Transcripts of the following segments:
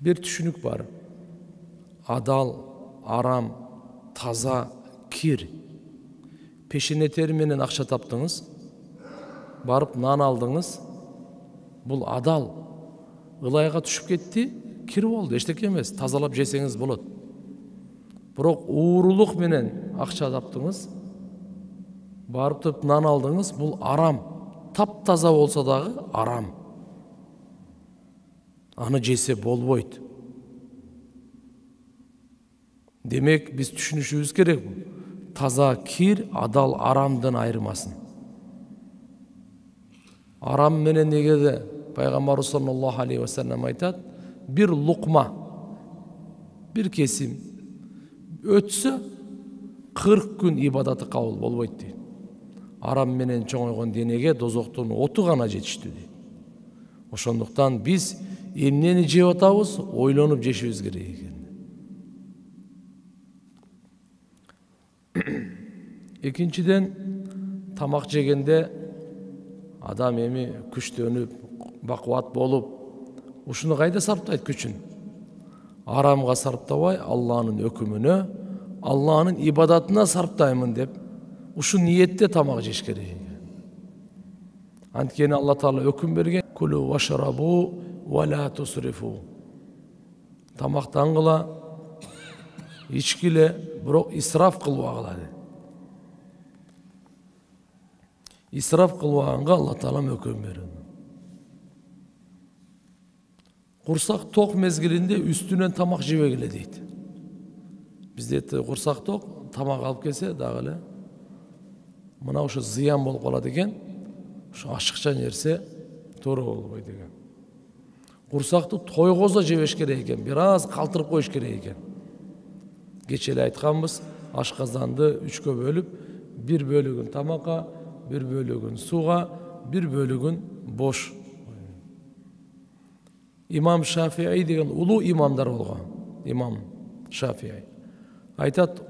Bir түшүнүк бар. Адал, арам, таза, кир. Пешене тери менен акча таптыңыз, барып нан алдыңыз. Бул адал. Ылайга түшүп кетти, кир болду, эчтеке эмес, тазалап жесеңиз болот. Бирок уурулук менен акча таптыңыз, барып туруп нан алдыңыз, бул арам. Таптаза болсо дагы арам. Аны жесе болбойт. Демек, биз түшүнүшүбүз керек. Таза кир адал арамдан айырмасын. Арам менен негеде Пайгамбарыбыз саллаллаху алейхи ва саллям айтат, бир лукма, бир кесим өтсө 40 күн ибадаты кабыл болбойт дейт. Арам менен чоңойгон денеге дозоктун оту гана жетиштүү дейт. Ошондуктан биз эмнени жеп атабыз, ойлонуп жешибиз керек экен. Экинчиден, тамак жегенде адам эми күчтөнүп, бакубат болуп, ушуну кайда сарптайт күчүн? Арамга сарптабай, Алланын өкүмүнө, Алланын ибадатына сарптаймын деп, ушу ниетте тамак жеш керек. Анткени Алла Таала өкүм берген: "Кулу вашрабу ва ла тусрифу". Тамактангыла, ичкиле, бирок исраф кылбагыла. Исраф кылбаганга Алла Таала өкүм берген. Курсак ток мезгилинде үстүнөн тамак жебегиле дейт. Бизде курсак ток, тамак алып келсе дагы эле мына ошо зыян болуп калат экен. Ошо ашыкча нерсе туура болбойт экен. Курсакты тойгозо жебеш керек экен, бир аз калтырып коюш керек экен. Кече эле айтканбыз, ашказанды 3кө бөлүп, бир бөлүгүн тамакка, бир бөлүгүн сууга, бир бөлүгүн бош. Имам Шафии деген улуу имамдар болгон. Имам Шафии айтат,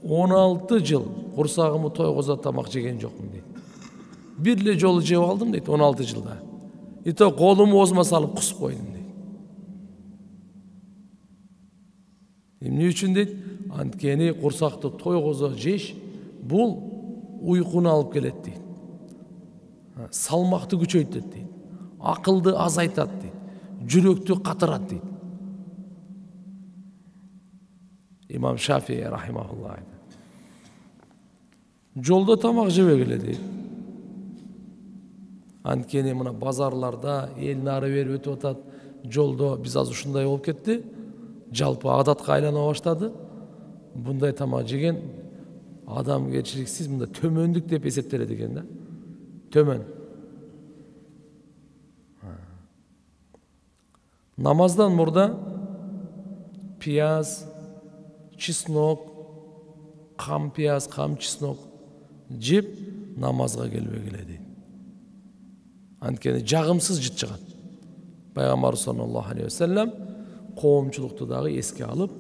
16 жыл курсагымы тойгозо тамак жеген жокмун дейт. Бир эле жолу жеп алдым дейт 16 жылда. Ито колуму оозума салып кусуп койдум дейт. Эмне үчүн дейт? Анткени курсакты тойгозо жеш бул уйкуну алып келет дейт. Салмакты күчөйтөт дейт. Акылды азайтат дейт. Жүрөктү катырат дейт. Имам Шафии рахимахуллах айтат. Жолдо тамак жебегиле дейт. Анткени мына базарларда эл нары бери өтүп атат, жолдо биз аз ушундай болуп кетти. Жалпы адатка айлана баштады. Bunday тамак жеген адамгерчиликсиз, мында төмөндүк деп эсептелет экен да. Төмөн. Намаздан мурда пияз, чеснок, кам пияз, кам чеснок жеп намазга келбегиле дейт. Анткени жагымсыз жыт чыгат. Пайгамбар саллаллаху алейхи ва саллям коомчулукту дагы эске алып,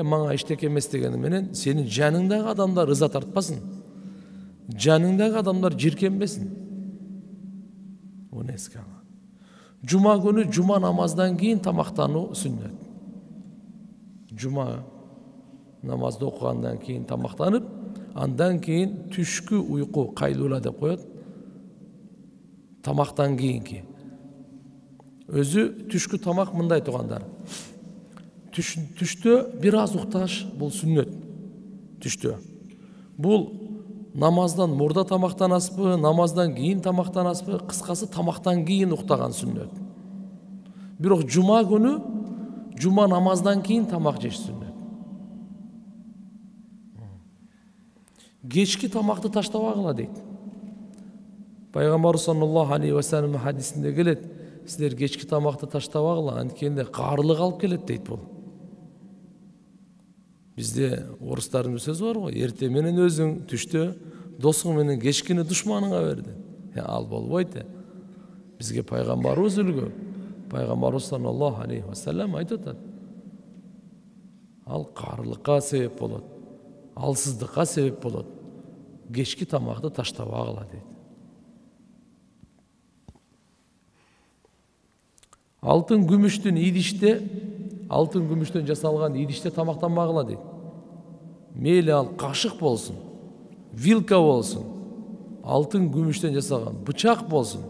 мага эчтеке эмес дегени менен сенин жаныңдагы адамдар ыза тартпасын. Жаныңдагы адамдар жиркенбесин. Муну эске ал. Жума күнү жума намаздан кийин тамактануу сүннөт. Жума намазды окугандан кийин тамактанып, андан кийин түшкү уйку, кайлуула деп коет. Тамактан кийинки. Өзү түшкү тамак мындай тугандар. Түштө бир аз укташ, бул сүннөт. Түштө. Бул намаздан мурда тамактанаспы, намаздан кийин тамактанаспы, кыскасы тамактан кийин уктаган сүннөт. Бирок жума күнү жума намаздан кийин тамак жеш сүннөт. Кечки тамакты таштабагыла дейт. Пайгамбар саллаллаху алейхи ва саллям хадисинде келет, силер кечки тамакты таштабагыла, анткени каарылык алып келет дейт бул. Бизде орустардын бир сөзү бар го, эрте менен өзүң, түштө досуң менен кечкини душманыңа берди. Ал болбойт. Бизге пайгамбарыбыз үлгү. Пайгамбарыбыз саллаллаху алейхи ва саллям айтып атат. Ал каарылыкка себеп болот. Алсыздыкка себеп болот. Кечки тамакты таштабагыла дейт. Алтын күмүштүн идиште алтын күмүштөн жасалган идиште тамактанмагыла дейт. Мейли ал кашык болсун, вилка болсун, алтын күмүштөн жасалган бычак болсун,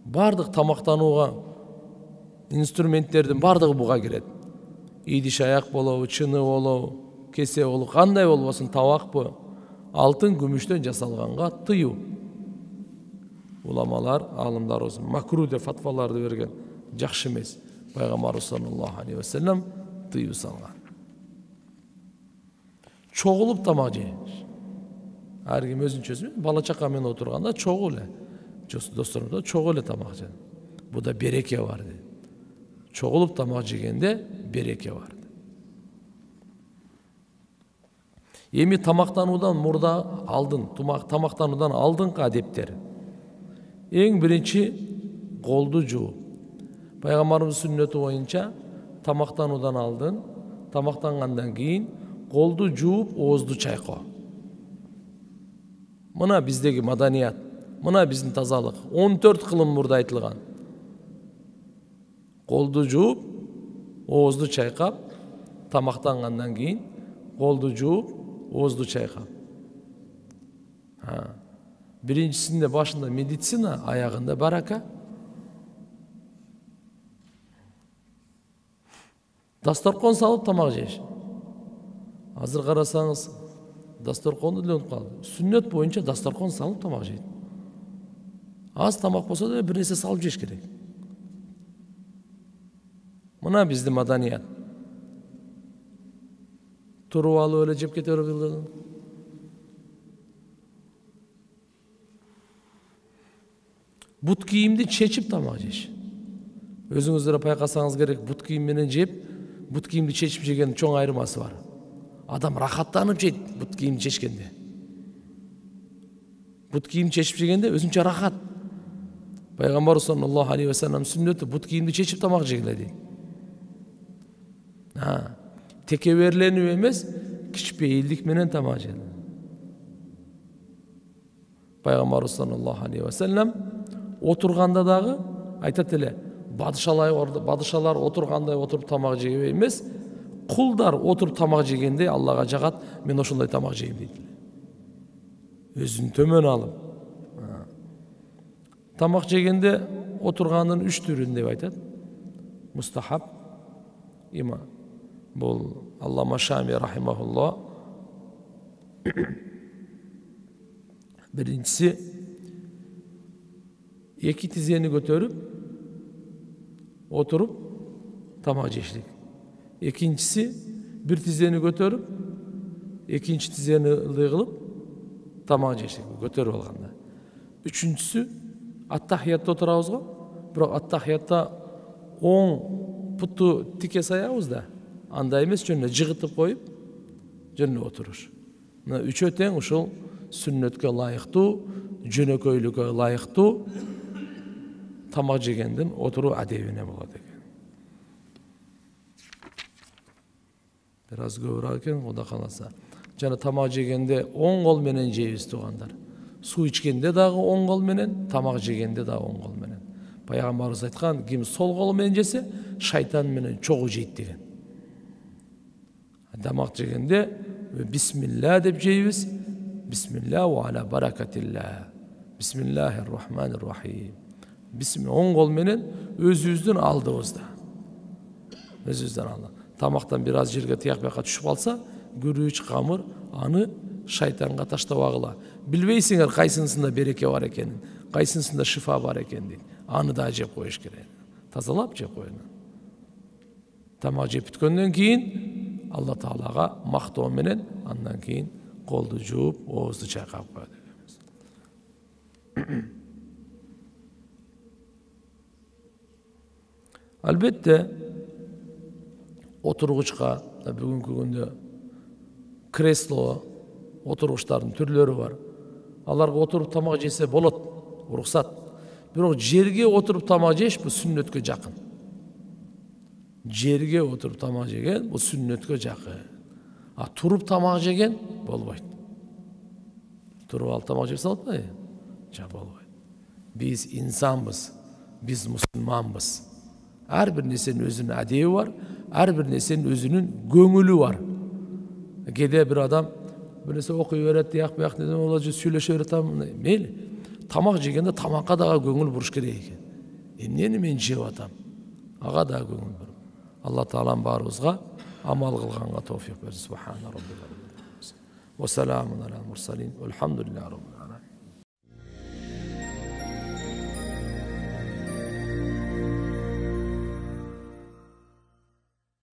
бардык тамактанууга инструменттердин бардыгы буга кирет. Идиш аяк болобу, чыны болобу, кесе болобу, кандай болбосун, табакпы, алтын күмүштөн жасалганга тыюу. Уламалар, алымдарыбыз макру деп фатваларды берген, жакшы эмес. Пайгамбарыбыз саллаллаху алейхи ва саллям тыюу салган. Чогулуп тамак жейиш. Ар ким өзүнчөсү бала чака менен отурганда чогуу эле. Досторуңда чогуу эле тамак жей. Буда береке бар дейт. Чогулуп тамак жегенде береке бар. Эми тамактануудан мурда тамактануудан алдыңкы адептер. Эң биринчи колду жуу. Пайгамбарыбыз сүннөтү боюнча тамактануудан алдын, тамактангандан кийин колду жууп, оозду чайкоо. Мына биздеги маданият, мына биздин тазалык 14 кылым мурда айтылган. Колду жууп, оозду чайкап, тамактангандан кийин колду жууп, оозду чайкап. Биринчисинде башында медицина, аягында барака. Дасторкон салып тамак жейиш. Азыр карасаңыз, дасторконду деле унутуп калды. Сүннөт боюнча дасторкон салып тамак жейт. Аз тамак болсо да бир нерсе салып жеш керек. Мына биздин маданият. Туруп алып эле жеп кете берет. Бут кийимди чечип тамак жейиш. Өзүңүздөр байкасаңыз керек, бут кийим менен жеп, бут кийимди чечип жеген чоң айырмасы бар. Адам рахаттанып жейт бут кийимди чечкенде. Бут кийимди чечип жегенде өзүнчө рахат. Пайгамбар саллаллаху алейхи ва саллям сүннөтү бут кийимди чечип тамак жегиле дейт. Текеберленип эмес, кичпейилдик менен тамак жегиле. Пайгамбар саллаллаху алейхи ва саллям отурганда дагы айтат эле, бадышалар отургандай отуруп тамак жегебей эмес, кулдар отуруп тамак жегенде Аллага жагат, мен ошондой тамак жейм дейт. Өзүн төмөн алып. Тамак жегенде отургандын 3 түрүн деп айтат. Мустахаб, има. Бул Аллама Шами рахимахуллах. Биринчиси эки тизени көтөрүп, отуруп тамак жештик. Экинчиси бир тизени көтөрүп, экинчи тизени ылдый кылып тамак жештик, көтөрүп алганда. Үчүнчүсү ат-тахиятта отурабыз го, бирок ат-тахиятта оң путту тике саябыз да, андай эмес, жөн эле жыгытып коюп, жөн эле отуруш. Мына үчөө тең ушул сүннөткө ылайыктуу, жөнөкөйлүккө ылайыктуу тамак жегендин отуруу адебине болот экен. Бир аз көбүрөөк экен, Кудай кааласа. Жана тамак жегенде оң кол менен жейбиз туугандар. Суу ичкенде дагы оң кол менен, тамак жегенде дагы оң кол менен. Пайгамбарыбыз айткан, ким сол кол менен жесе, шайтан менен чогуу жейт деген. Тамак жегенде бисмилла деп жейбиз. Бисмилла ва аля баракатилла. Бисмиллахир-рахманир-рахим. Оң кол менен өзүбүздүн алдыбызда. Өзүбүздүн алды. Тамактан бир аз жерге тияк бияка түшүп калса, күрүч, камыр, аны шайтанга таштабагыла. Билбейсиңер кайсынысында береке бар экенин, кайсынысында шифа бар экенин. Аны да жеп коюш керек. Тазалап жеп коюн. Тамак жеп бүткөндөн кийин Алла Таалага мактоо менен, андан кийин колду жууп, оозду чайкап коет экенбиз. Албетте, отургучка бүгүнкү күндө кресло, отургучтардын түрлөрү бар. Аларга отуруп тамак жесе болот, уруксат. Бирок жерге отуруп тамак жеш бул сүннөткө жакын. Жерге отуруп тамак жеген бул сүннөткө жакын. Туруп тамак жеген болбойт. Туруп алып тамак жеп салатпайбы? Жок, болбойт. Биз инсанбыз, биз мусулманбыз. Ар бир нерсенин өзүнүн адеби бар, ар бир нерсенин өзүнүн көңүлү бар. Кээде бир адам бир нерсе окуй берет, тияк бияк олар сүйлөшө берет, мейли. Тамак жегенде тамакка дагы көңүл буруш керек экен. Эмнени мен жеп атам? Ага дагы көңүл буруп. Алла таалам баарыбызга амал кылганга товфик берсин. Субхана раббика. Ва саламун алал мурсалин. Алхамдулиллахи раббил